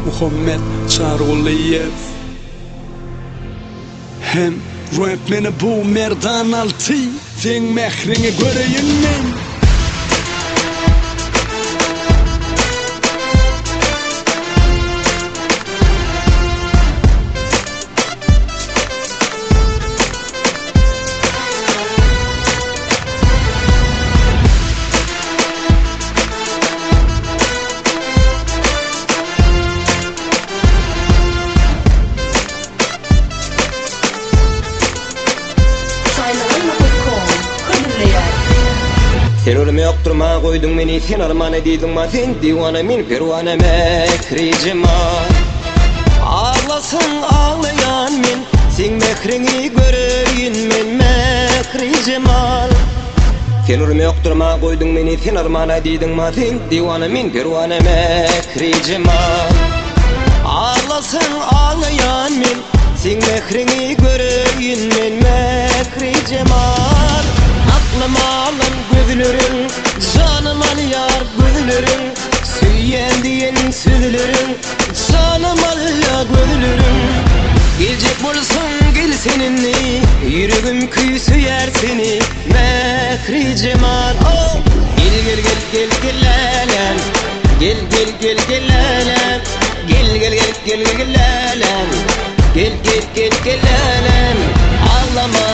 Muhammed Çaroliyev. Hem rap meni bu merdan altı, sen mehrini göreyin men. Terörüm yokturma koydun beni, sen arman ediydin ma, sen divana min pervane mekri cemal. Ağlasın ağlayan min, sen mekrini göreyim men mekri cemal. Terörüm yokturma koydun beni, sen arman ediydin ma, sen divana min pervane mekri cemal. Ağlasın ağlayan min, sen mekrini göreyim men mekri cemal. Aklım alın gözlerin, canım al yar gözlerin, söyleyen diyen sözlerin, canım al ya gözlerin. Gelecek bulsun gel seninle, yüreğim küsüyer seni mekri cemal. Oh! Gel gel gel gel gel lalen, gel gel gel gel lalen, gel gel gel gel gel lalen, gel gel gel gel lalen. Ağlama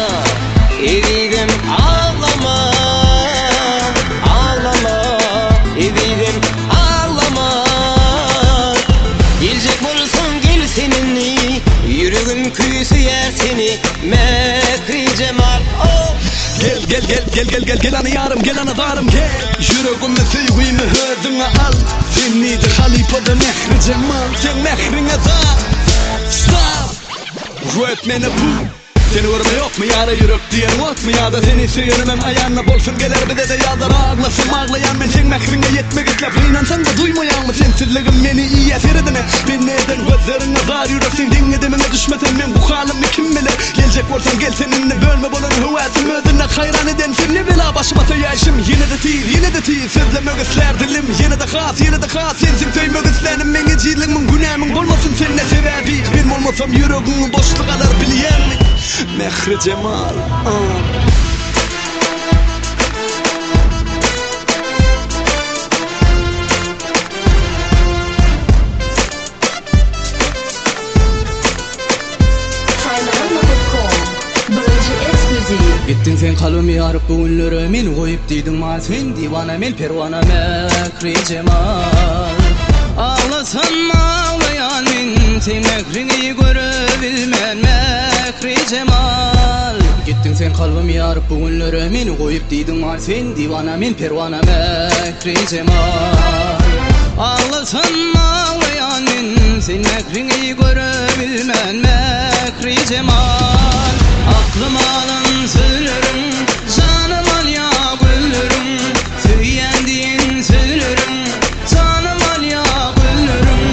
evim ağlama, ağlama evim ağlama. Gelecek bulsun gel seninle, yüreğim küsüyer seni mekri cemal. Oh! Gel gel gel gel gel gel gel ana yarım, gel ana varım gel. Yüreğimde sevgimi hırdına al, seni de halifada mehri cemal. Sen mehrine da stop. Rap meni bu, seni görme yok mu yara, yürek diyen yok mu ya da seni söylemem ayağına bolsun gelir bir de ya da ağlasın ağlayan men. Sen mehrine yetmek itlep inansan da duymayan mı sensizliğin beni iyi eseredine. Ben neden gözlerine dar yüreksin dinledimine düşmesen men bu halimi kim bilir. Gelecek olsan gel seninle bölme bolan hüvetim ödüne hayran eden seni bela başıma tayyaşım. Yine de değil yine de değil sözlemek ister dilim, yine de khas yine de khas sensin söylemek isterim. Beni cilimin günahımın olmasın sen ne sebebi, ben olmasam yüreğimin boşluk alır biliyen mi mehri cemal. Gittin sen kalbimi yarıp bugünlere meni koyup deydin ma, sen divana men pervana mekri cemal. Ağlasan mı ağlayan men, sen mekrini görebilmen mekri cemal. Gittin sen kalbimi yarıp bugünlere meni koyup deydin ma, sen divana men pervana mekri cemal. Ağlasan mı ağlayan men, sen mekrini görebilmen mekri cemal. Aklım alın sözlerim, canım al ya güllerim, söyleyen diyen sözlerim, canım al ya güllerim.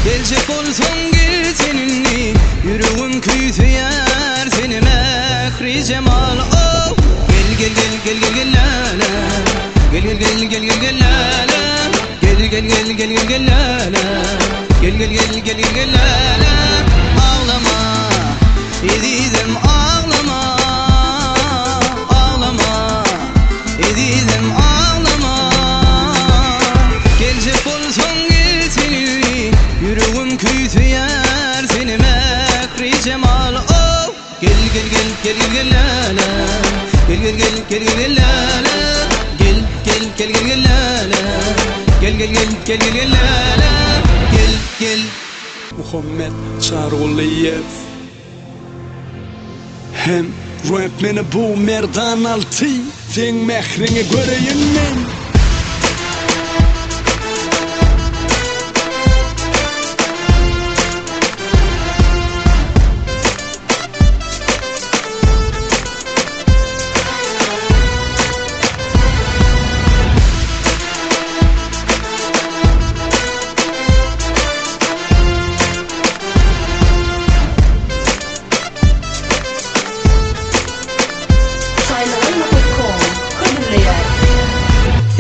Gelecek olsun gel seninle, yüreğim küsüyer seni mekri cemal. Oh! Gel gel gel gel gel gel lale, gel gel gel gel gel gel lale, gel gel gel gel gel gel lale, gel gel gel gel gel gel lale. Ağlama edizim ağlama, ağlama edizim ağlama. Gelecek olsun gel seninle, yüreğim küsüyer seni mekri cemal. Oh! Gel gel gel gel gel gel lale, gel gel gel gel gel gel lale, gel gel gel gel gel lale, gel gel gel gel gel gel lale, gel gel. Muhammed Çaroliyev. Hem rap meni bu merdan altı, sen mehrini göreyin men.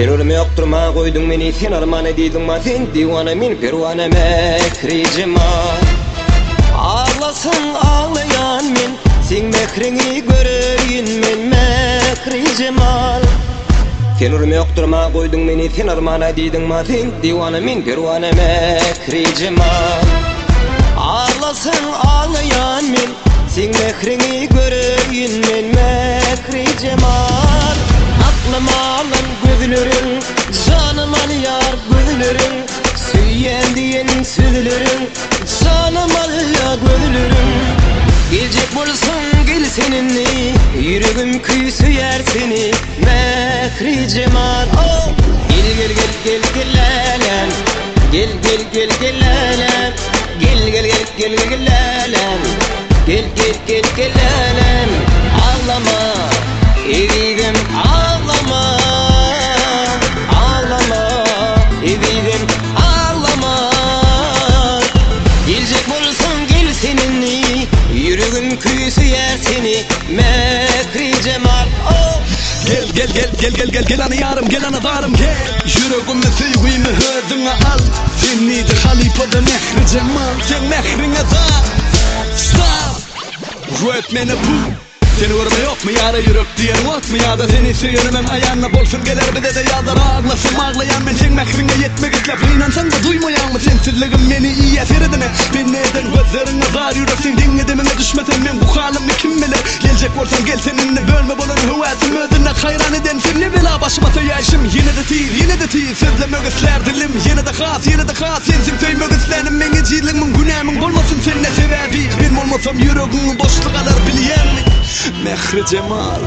Sen ölüme yokturma koydun meni, sen arman ediydin ma, sen divana min pervana mekri cemal. Ağlasın ağlayan min, sen mehrini göreyim men mekri cemal. Sen ölüme yokturma koydun meni, sen arman ediydin ma, sen divana min pervana mekri cemal. Ağlasın ağlayan min, sen mehrini göreyim men mekri cemal. Aklım alın gözlerin, canım al yar gözlerin, söyleyen diyen sözlerin, canım al ya gözlerin. Gelecek bulsun gel seninle, yüreğim küsüyer seni mekri cemal. Oh! Gel gel gel gel gel alem, gel gel gel gel alem, gel gel gel gel gel alem, gel gel gel gel alem. Ağlama evidim ağlama, ağlama evidim ağlama. Gelecek bulsun gel seninle, yüreğim küsüyer seni mekri cemal. Oh! Gel gel gel gel gel gel gel ana yarım gel ana darım gel. Yüreğimde sevgimi hırdına al, senidir halipada mehri cemal. Sen mehrine da stop, öğretmeni bu. Seni görme yok mu yara yürek diyen yok mu ya da seni söylemem ayağına bolsun gelir bir de ya da ağlasın ağlayan ben sen mehrine yetmek itlep inansan da duymayan mı sensizliğim beni iyi eseredine ben neden gözlerine zar yüreksin dinledimine düşmesen ben bu halimi kim bilir gelecek olsan gel seninle bölme bolan hüvetim ödüne hayran eden sen ne bela başıma yaşım yine de değil yine de değil sözlemek ister dilim yine de khas yine de khas sensin söylemek isterim meneciliğimin günahımın olmasın seninle sebebi benim olmasam yüreğimin boşluk alır biliyen mi mehri cemal.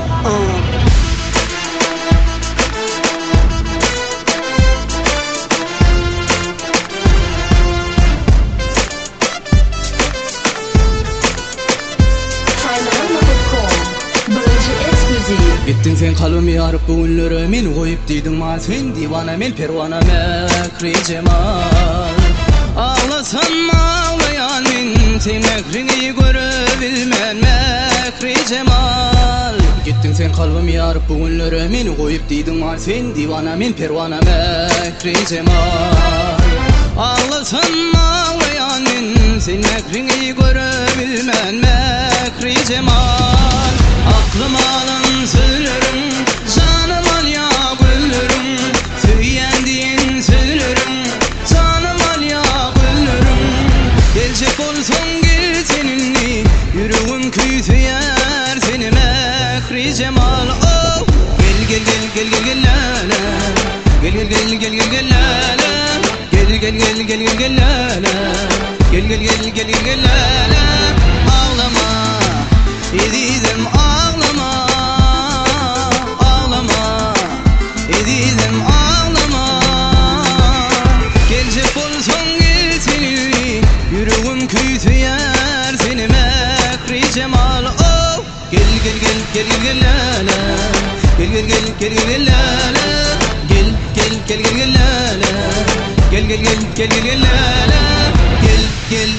Gittin sen kalbimi yarıp bugünlere meni koyup diydin ma, sen divana men pervana mekri cemal. Ağlasan mı ağlayan min, sen mekrini görebilmen mekri cemal. Gittin sen kalbimi yarıp bugünlere meni koyup diydin ma, sen divana men pervana mekri cemal. Ağlasan mı ağlayan min, sen mekrini görebilmen mekri cemal. Aklım alın sözlerim, canım al ya güllerim, söyleyen diyen sözlerim, canım al ya güllerim. Gelecek olsun gel seninle, yüreğim küsüyer seni mekri cemal. Oh! Gel gel gel gel gel gel lale, gel gel gel gel gel gel lale, gel gel gel gel gel gel lale, gel gel gel gel gel gel lale. Ağlama edizim ağlama, ağlama edizim ağlama. Gelecek olsun gel seni, yüreğim küsüyer seni mekri cemal. Oh! Gel gel gel gel gel gel lale, gel gel gel gel gel gel lale, gel gel gel gel gel lale, gel gel gel gel gel gel lale, gel gel